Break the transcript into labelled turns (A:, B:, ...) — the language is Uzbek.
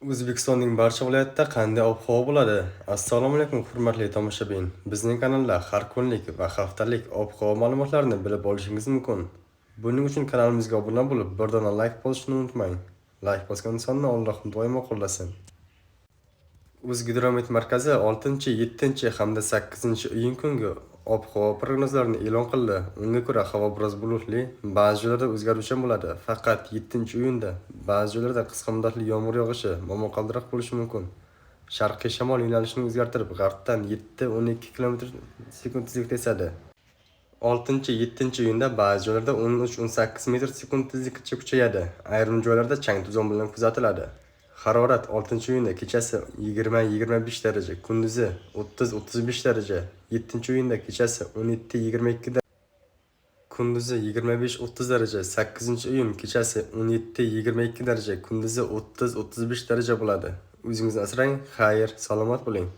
A: O'zbekistonning barcha viloyatida qanday ob-havo bo'ladi? Assalomu alaykum, hurmatli tomoshabin. Bizning kanalda har kunlik va haftalik ob-havo ma'lumotlarini bilib olishingiz mumkin. Buning uchun kanalimizga obuna bo'lib, bir dona like bosishni unutmang. Like bosgan insonni Alloh doimo qo'llasin. O'zgidromet markazi 6, 7 hamda 8-iyun kungi ob-havo prognozlarini e'lon qildi. Unga ko'ra havo biroz bulutli, ba'zi joylarda o'zgaruvchan bo'ladi. Faqat 7-iyunda ba'zi joylarda qisqa muddatli yomg'ir yog'ishi, momaqaldiroq bo'lishi mumkin. Sharqiy shamol yo'nalishini o'zgartirib, g'arbdan 7-12 km/sekund tezlikda esadi. 6-7-iyunda ba'zi joylarda 13-18 metr/sekund tezlikcha kuchayadi. Ayrim joylarda chang-to'zon bilan kuzatiladi. Harorat 6-iyunda kechasi 20-25 daraja, kunduzi 30-35 daraja. 7-iyunda kechasi 17-22 daraja, kunduzi 25-30 daraja. 8-iyun kechasi 17-22 daraja, kunduzi 30-35 daraja bo'ladi. O'zingizni asrang, xayr, salomat bo'ling.